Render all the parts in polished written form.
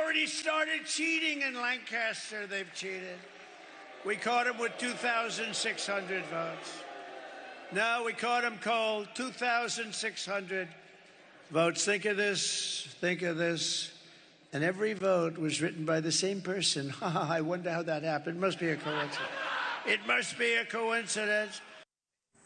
already started cheating in Lancaster. They've cheated. We caught them with 2,600 votes. No, we caught them cold. 2,600 votes. Think of this. Think of this. And every vote was written by the same person. I wonder how that happened. It must be a coincidence. It must be a coincidence.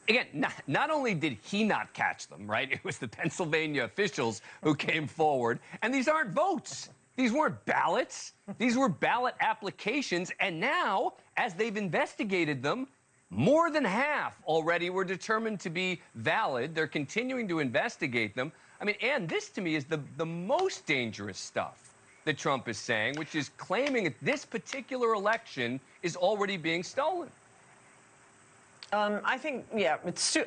Again, not only did he not catch them, right? It was the Pennsylvania officials who came forward. And these aren't votes. These weren't ballots. These were ballot applications. And now, as they've investigated them, more than half already were determined to be valid. They're continuing to investigate them. I mean, and this to me is the most dangerous stuff that Trump is saying, which is claiming that this particular election is already being stolen. I think, yeah,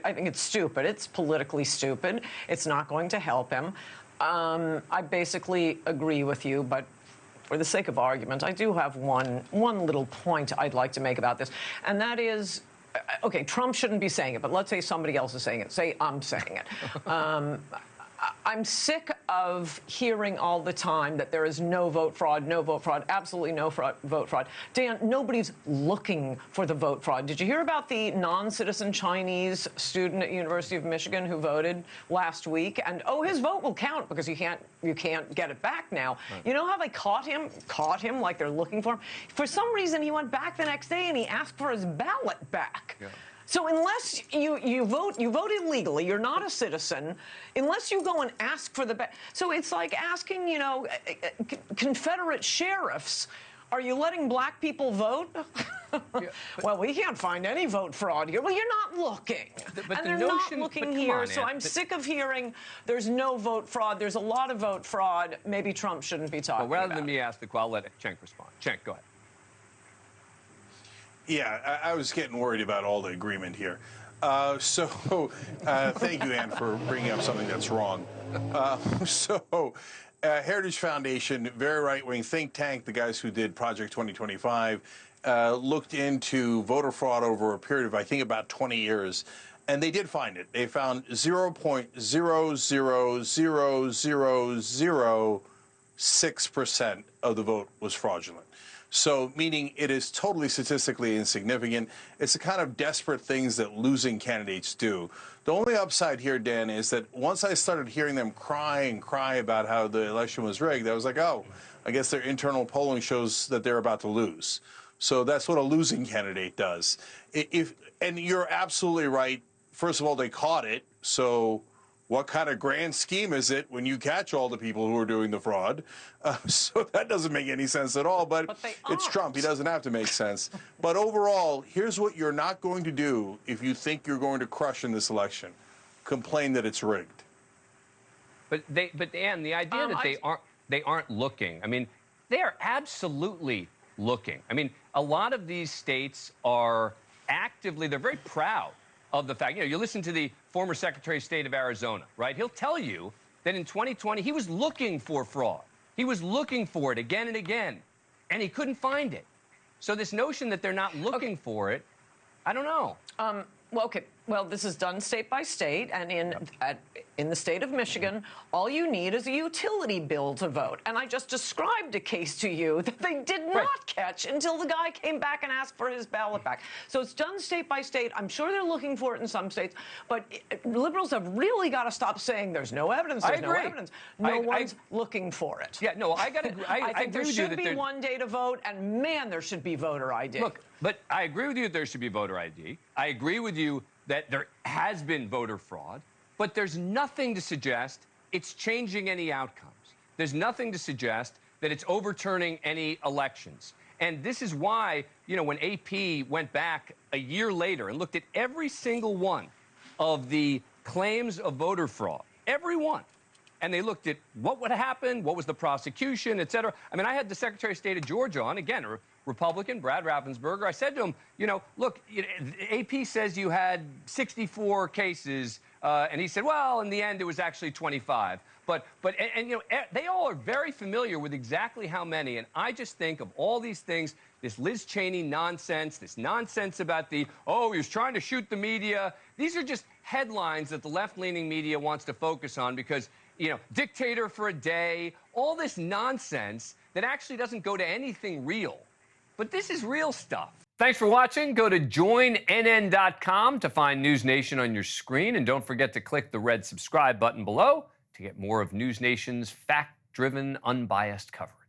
I think it's stupid. It's politically stupid. It's not going to help him. I basically agree with you, but for the sake of argument, I do have one little point I'd like to make about this, and that is, okay, Trump shouldn't be saying it, but let's say somebody else is saying it. Say I'm saying it. I'm sick of hearing all the time that there is no vote fraud, absolutely no vote fraud. Dan, nobody's looking for the vote fraud. Did you hear about the non-citizen Chinese student at University of Michigan who voted last week? And, oh, his vote will count because you can't get it back now. Right. You know how they caught him like they're looking for him? For some reason, he went back the next day and he asked for his ballot back. Yeah. So unless you vote illegally, you're not a citizen, unless you go and ask for the so it's like asking, you know, Confederate sheriffs, are you letting black people vote? Yeah, well, we can't find any vote fraud here. Well, you're not looking. And they're not looking here, so I'm sick of hearing there's no vote fraud. There's a lot of vote fraud. Maybe Trump shouldn't be talking about it. Well, rather than me ask the question, I'll let Cenk respond. Cenk, go ahead. Yeah, I was getting worried about all the agreement here. Thank you, Ann, for bringing up something that's wrong. Heritage Foundation, very right-wing think tank, the guys who did Project 2025, looked into voter fraud over a period of, I think, about 20 years. And they did find it. They found 0.00006% of the vote was fraudulent. So, meaning it is totally statistically insignificant. It's the kind of desperate things that losing candidates do. The only upside here, Dan, is that once I started hearing them cry and cry about how the election was rigged, I was like, oh, I guess their internal polling shows that they're about to lose. So that's what a losing candidate does. And you're absolutely right. First of all, they caught it. So what kind of grand scheme is it when you catch all the people who are doing the fraud? So that doesn't make any sense at all. But it's Trump. He doesn't have to make sense. But overall, here's what you're not going to do if you think you're going to crush in this election. Complain that it's rigged. But Ann, the idea that they aren't looking. I mean, they are absolutely looking. I mean, a lot of these states are actively, they're very proud of the fact, you know, you listen to the former Secretary of State of Arizona, right? He'll tell you that in 2020, he was looking for fraud. He was looking for it again and again, and he couldn't find it. So this notion that they're not looking for it, I don't know. Well, okay. Well, this is done state by state, and in the state of Michigan, all you need is a utility bill to vote. And I just described a case to you that they did not catch until the guy came back and asked for his ballot back. So it's done state by state. I'm sure they're looking for it in some states, but liberals have really got to stop saying there's no evidence. There's no evidence. No one's looking for it. Yeah, no, I got to. I think there should be one day to vote, and man, there should be voter ID. Look, but I agree with you that there should be voter ID. I agree with you that there has been voter fraud, but there's nothing to suggest it's changing any outcomes. There's nothing to suggest that it's overturning any elections. And this is why, you know, when AP went back a year later and looked at every single one of the claims of voter fraud, every one, and they looked at what would happen, what was the prosecution, et cetera. I mean, I had the Secretary of State of Georgia on, again, Republican, Brad Raffensperger. I said to him, you know, look, AP says you had 64 cases, and he said, well, in the end, it was actually 25. But you know, they all are very familiar with exactly how many, and I just think of all these things, this Liz Cheney nonsense, this nonsense about he was trying to shoot the media. These are just headlines that the left-leaning media wants to focus on because, you know, dictator for a day, all this nonsense that actually doesn't go to anything real. But this is real stuff. Thanks for watching. Go to joinnn.com to find NewsNation on your screen. And don't forget to click the red subscribe button below to get more of NewsNation's fact-driven, unbiased coverage.